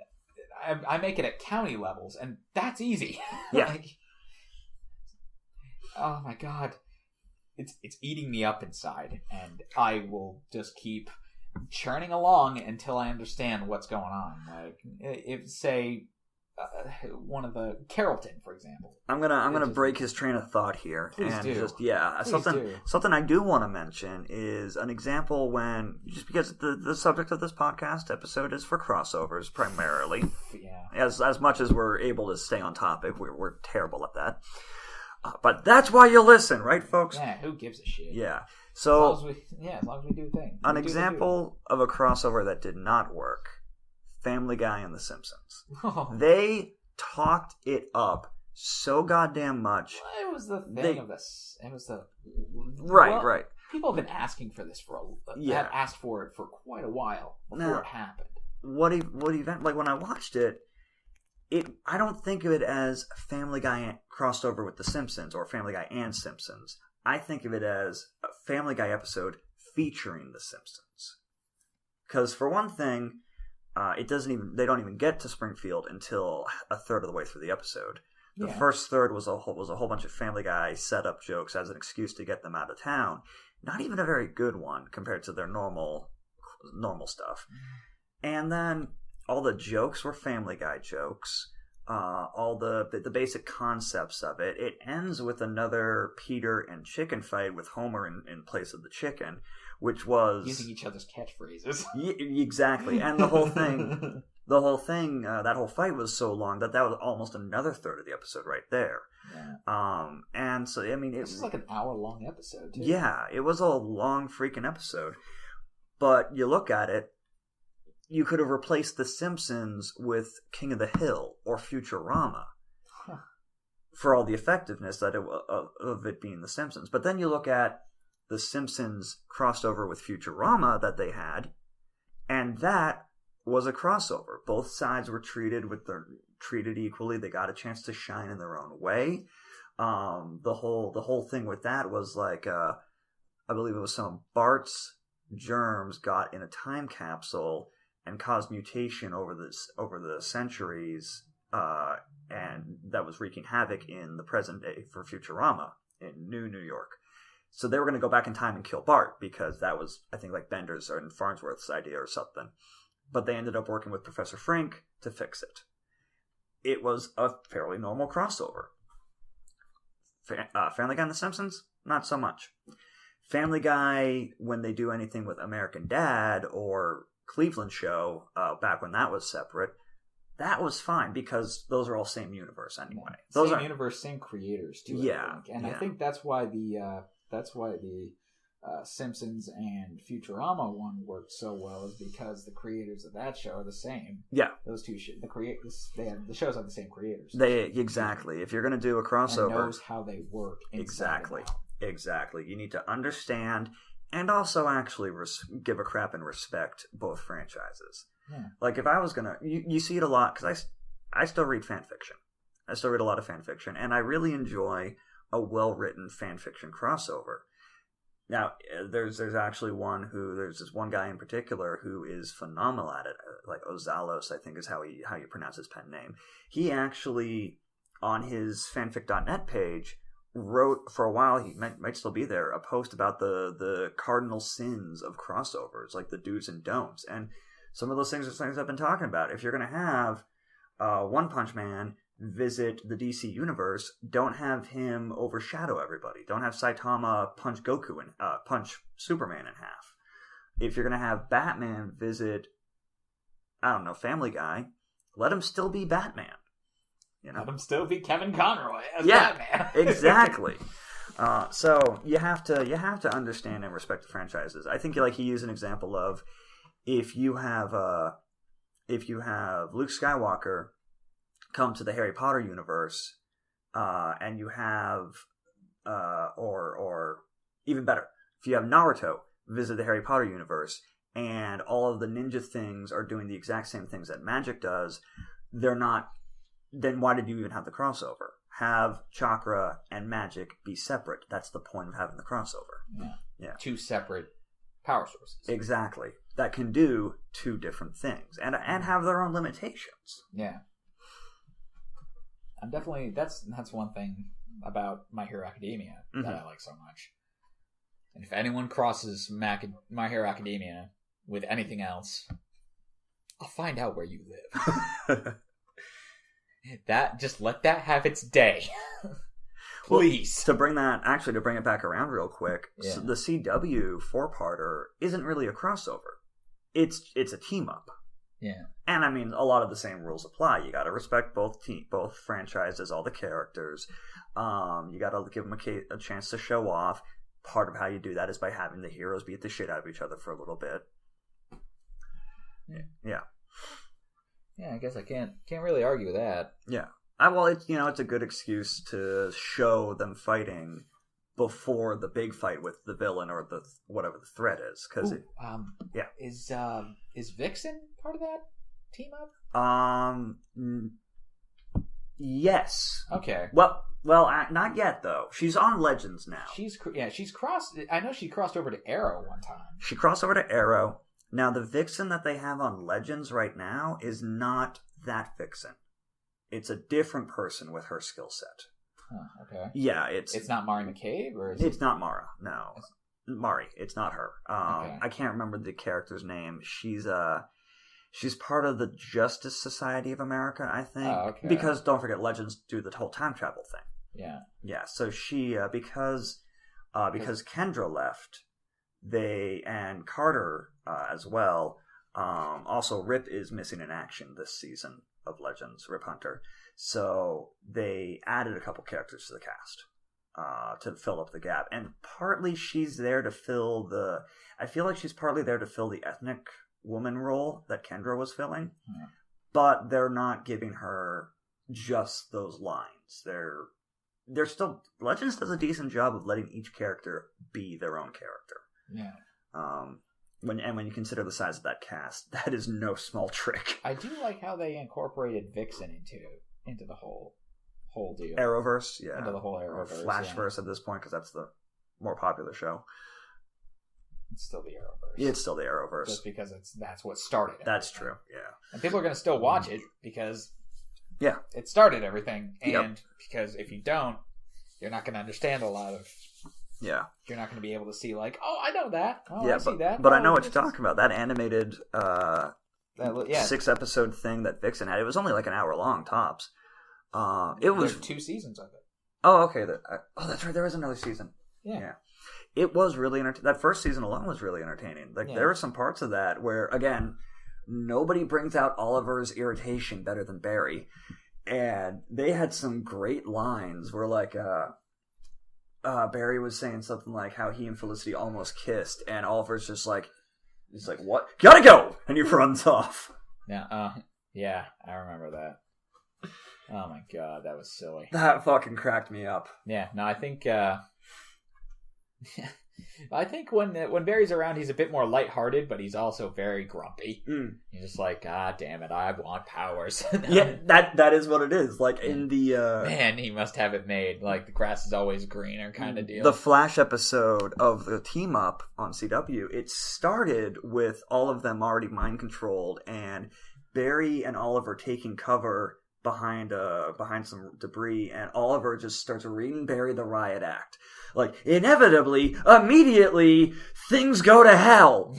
I make it at county levels, and that's easy. Yeah. Oh my God. It's eating me up inside, and I will just keep churning along until I understand what's going on. Like, if say one of the Carrollton, for example. I'm gonna break his train of thought here. Please do. Something I do want to mention is an example when, just because the subject of this podcast episode is for crossovers primarily. Yeah. As much as we're able to stay on topic, we're terrible at that. But that's why you listen, right, folks? Yeah, who gives a shit? Yeah. So, as long as we do a thing. An example of a crossover that did not work: Family Guy and The Simpsons. Oh. They talked it up so goddamn much. Well, it was the thing of this. It was the right. People have been asking for this have asked for it for quite a while before it happened. What event? Like when I watched it, I don't think of it as Family Guy crossed over with The Simpsons or Family Guy and Simpsons. I think of it as a Family Guy episode featuring The Simpsons. Because for one thing, they don't even get to Springfield until a third of the way through the episode. The first third was a whole bunch of Family Guy setup jokes as an excuse to get them out of town. Not even a very good one compared to their normal stuff. And then all the jokes were Family Guy jokes. All the basic concepts of it. It ends with another Peter and chicken fight with Homer in place of the chicken, which was using each other's catchphrases. Exactly, and the whole thing, that whole fight was so long that was almost another third of the episode right there. Yeah. And so I mean, this is like an hour-long episode, too. Yeah, it was a long freaking episode. But you look at it, you could have replaced The Simpsons with King of the Hill or Futurama for all the effectiveness of it being The Simpsons. But then you look at The Simpsons crossed over with Futurama that they had, and that was a crossover. Both sides were treated equally. They got a chance to shine in their own way. The whole thing with that was like, I believe it was some Bart's germs got in a time capsule and caused mutation over the centuries, and that was wreaking havoc in the present day for Futurama in New York. So they were going to go back in time and kill Bart because that was, I think, like Bender's or Farnsworth's idea or something. But they ended up working with Professor Frink to fix it. It was a fairly normal crossover. Family Guy and The Simpsons, not so much. Family Guy, when they do anything with American Dad or Cleveland Show, back when that was separate, that was fine because those are all same universe anyway. Same universe, same creators too. I think. And I think that's why the Simpsons and Futurama one worked so well is because the creators of that show are the same. Yeah, those two the shows have the same creators. Exactly. If you're going to do a crossover, and knows how they work. Exactly. You need to understand and also actually give a crap and respect both franchises. Yeah. Like if I was gonna, you see it a lot because I still read fan fiction. I still read a lot of fan fiction, and I really enjoy a well-written fan fiction crossover. Now, there's actually there's this one guy in particular who is phenomenal at it, like Ozalos, I think is how you pronounce his pen name. He actually, on his fanfic.net page, wrote for a while, he might still be there, a post about the cardinal sins of crossovers, like the do's and don'ts. And some of those things are things I've been talking about. If you're going to have One Punch Man visit the DC universe, don't have him overshadow everybody. Don't have Saitama punch Goku and punch Superman in half. If you're going to have Batman visit, I don't know, Family Guy, let him still be Batman. Let him still be Kevin Conroy as Batman. Exactly. So you have to understand and respect the franchises. I think he used an example of if you have Luke Skywalker come to the Harry Potter universe, and you have or even better, if you have Naruto visit the Harry Potter universe and all of the ninja things are doing the exact same things that magic does, they're not. Then why did you even have the crossover? Have chakra and magic be separate. That's the point of having the crossover. Yeah. Two separate power sources. Exactly. That can do two different things and have their own limitations. Yeah. I'm definitely that's one thing about My Hero Academia that I like so much. And if anyone crosses My Hero Academia with anything else, I'll find out where you live. Just let that have its day. Please. Well, to bring it back around real quick, so the CW 4-parter isn't really a crossover. It's a team up. Yeah. And I mean, a lot of the same rules apply. You got to respect both franchises, all the characters. You got to give them a chance to show off. Part of how you do that is by having the heroes beat the shit out of each other for a little bit. Yeah. Yeah, I guess I can't really argue with that. Yeah. Well, it's a good excuse to show them fighting before the big fight with the villain or the whatever the threat is. Is Vixen part of that team up? Yes. Okay. Well, not yet though. She's on Legends now. She's crossed. I know she crossed over to Arrow one time. She crossed over to Arrow. Now the Vixen that they have on Legends right now is not that Vixen. It's a different person with her skill set. Huh, okay. Yeah, it's not Mari McCabe, or it's not Mara. No, Mari. It's not her. Okay. I can't remember the character's name. She's part of the Justice Society of America, I think. Oh, okay. Because don't forget, Legends do the whole time travel thing. Yeah. Yeah. So she because Kendra left, and Carter as well. Also, Rip is missing in action this season of Legends, Rip Hunter. So they added a couple characters to the cast to fill up the gap. And partly she's there to fill I feel like she's partly there to fill the ethnic woman role that Kendra was filling. Yeah. But they're not giving her just those lines. They're still... Legends does a decent job of letting each character be their own character. Yeah. When you consider the size of that cast, that is no small trick. I do like how they incorporated Vixen into the whole deal. Arrowverse, yeah. Into the whole Arrowverse. Or Flashverse at this point, because that's the more popular show. It's still the Arrowverse. It's still the Arrowverse. Just because that's what started everything. That's true, yeah. And people are going to still watch it because yeah, it started everything. And because if you don't, you're not going to understand a lot of... Yeah. You're not going to be able to see like, oh, I know that. Oh, yeah, I see that. But I know what you're talking about. That animated 6-episode thing that Vixen had, it was only like an hour long, tops. It was... There's 2 seasons of it. Oh, okay. That's right. There is another season. Yeah. It was really entertaining. That first season alone was really entertaining. There were some parts of that where, again, nobody brings out Oliver's irritation better than Barry. And they had some great lines where, like, Barry was saying something like how he and Felicity almost kissed, and Oliver's just like, he's like, what? Gotta go! And he runs off. Yeah, I remember that. Oh my god, that was silly. That fucking cracked me up. Yeah, no, I think I think when Barry's around, he's a bit more lighthearted, but he's also very grumpy. He's just like, God damn it, I want powers. Yeah, that is what it is. Like in the man, he must have it made. Like the grass is always greener, kind of deal. The Flash episode of the Team Up on CW, it started with all of them already mind controlled, and Barry and Oliver taking cover behind some debris, and Oliver just starts reading Barry the riot act. Like, inevitably, immediately, things go to hell.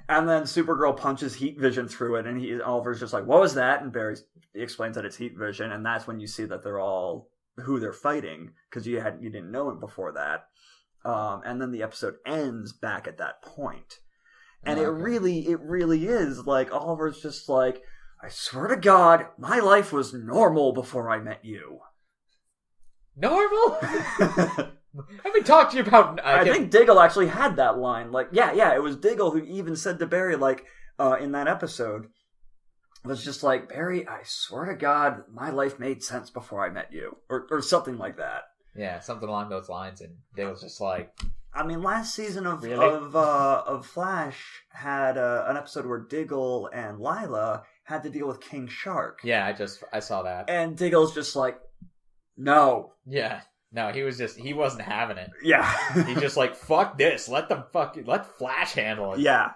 And then Supergirl punches heat vision through it, and Oliver's just like, what was that? And Barry explains that it's heat vision, and that's when you see that they're all who they're fighting, because you didn't know it before that. And then the episode ends back at that point. And it really is, like, Oliver's just like, I swear to God, my life was normal before I met you. Normal? Let me talk to you about... I think Diggle actually had that line. Like, yeah, it was Diggle who even said to Barry, like, in that episode, was just like, Barry, I swear to God, my life made sense before I met you. Or something like that. Yeah, something along those lines. And Diggle's just like... I mean, last season of Really? of Flash had an episode where Diggle and Lila had to deal with King Shark. Yeah, I saw that. And Diggle's just like, no. Yeah. No, he wasn't having it. Yeah. He's just like, fuck this. Let Flash handle it. Yeah.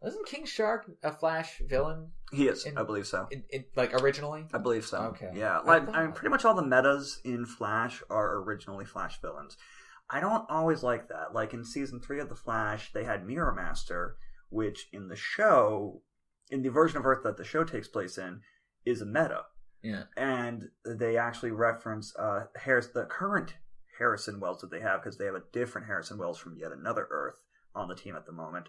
Wasn't King Shark a Flash villain? He is, I believe so. Like, originally? I believe so. Okay. Yeah. Like, I mean, pretty much all the metas in Flash are originally Flash villains. I don't always like that. Like, in Season 3 of The Flash, they had Mirror Master, which in the show, in the version of Earth that the show takes place in, is a meta. Yeah. And they actually reference the current Harrison Wells that they have, because they have a different Harrison Wells from yet another Earth on the team at the moment.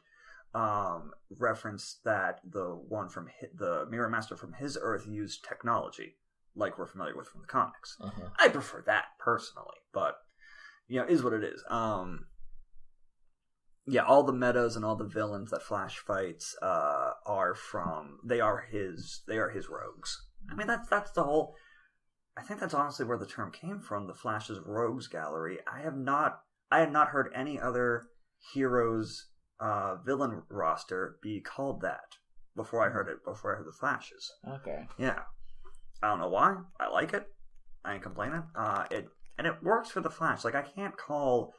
Reference that the one from the Mirror Master from his Earth used technology, like we're familiar with from the comics. Uh-huh. I prefer that personally, but is what it is. Yeah, all the metas and all the villains that Flash fights are his rogues. I mean, that's the whole... I think that's honestly where the term came from, the Flash's rogues gallery. I have not heard any other heroes villain roster be called that before I heard the Flash's. Okay. Yeah. I don't know why. I like it. I ain't complaining. It works for the Flash. Like, I can't call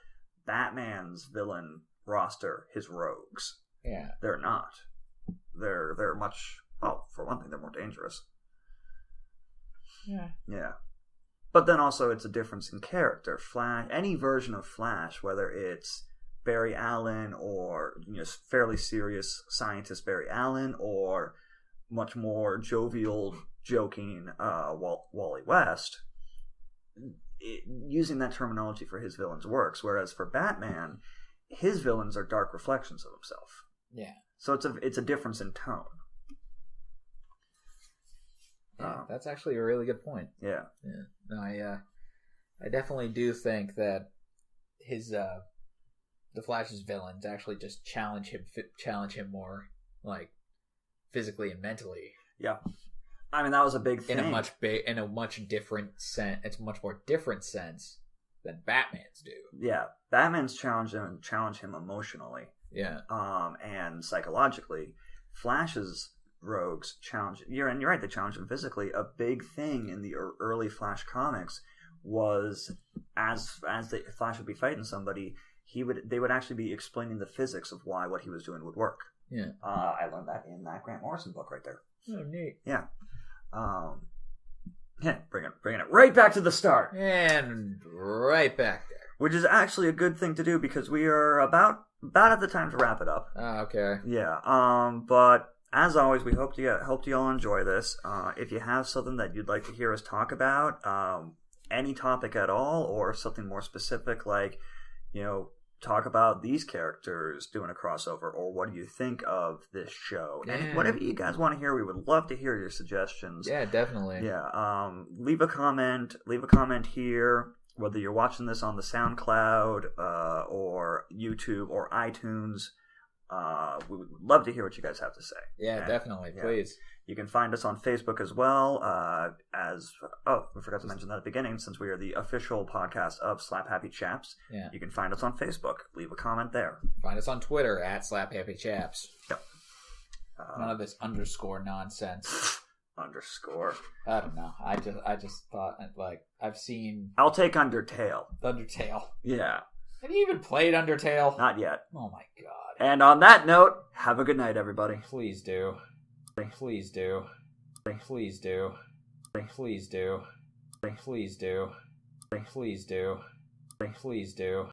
Batman's villain roster his rogues. Yeah. They're not. They're much... Well, for one thing, they're more dangerous. Yeah. Yeah. But then also it's a difference in character. Flash, any version of Flash, whether it's Barry Allen or fairly serious scientist Barry Allen, or much more jovial, joking Wally West, using that terminology for his villains works. Whereas for Batman, his villains are dark reflections of himself. Yeah. So it's a difference in tone. Yeah, that's actually a really good point. Yeah. No, I definitely do think that his the Flash's villains actually just challenge him more, like, physically and mentally. Yeah. I mean, that was a big thing. In a much different sense. It's a much more different sense than Batman's do. Yeah, Batman's challenge him emotionally. Yeah. And psychologically. Flash's rogues challenge... You're right, they challenge him physically. A big thing in the early Flash comics was, as the Flash would be fighting somebody, they would actually be explaining the physics of why what he was doing would work. Yeah. I learned that in that Grant Morrison book right there. Oh, neat. Yeah. Yeah, bringing it right back to the start. And right back there. Which is actually a good thing to do, because we are about at the time to wrap it up. Okay. Yeah. But as always, we hope you all enjoy this. If you have something that you'd like to hear us talk about, any topic at all, or something more specific, like, talk about these characters doing a crossover, or what do you think of this show? Yeah. And whatever you guys want to hear, we would love to hear your suggestions. Yeah, definitely. Yeah. Leave a comment here. Whether you're watching this on the SoundCloud or YouTube or iTunes, we would love to hear what you guys have to say. Yeah, definitely. Please. You can find us on Facebook as well. We forgot to mention that at the beginning, since we are the official podcast of Slap Happy Chaps. Yeah. You can find us on Facebook. Leave a comment there. Find us on Twitter at Slap Happy Chaps. Yep. None of this underscore nonsense. Underscore. I don't know. I just thought, like, I've seen I'll take Undertale. Undertale. Yeah. Have you even played Undertale? Not yet. Oh my god. And on that note, have a good night, everybody. Please do. Please do. Please do. Please do. Please do. Please do. Please do.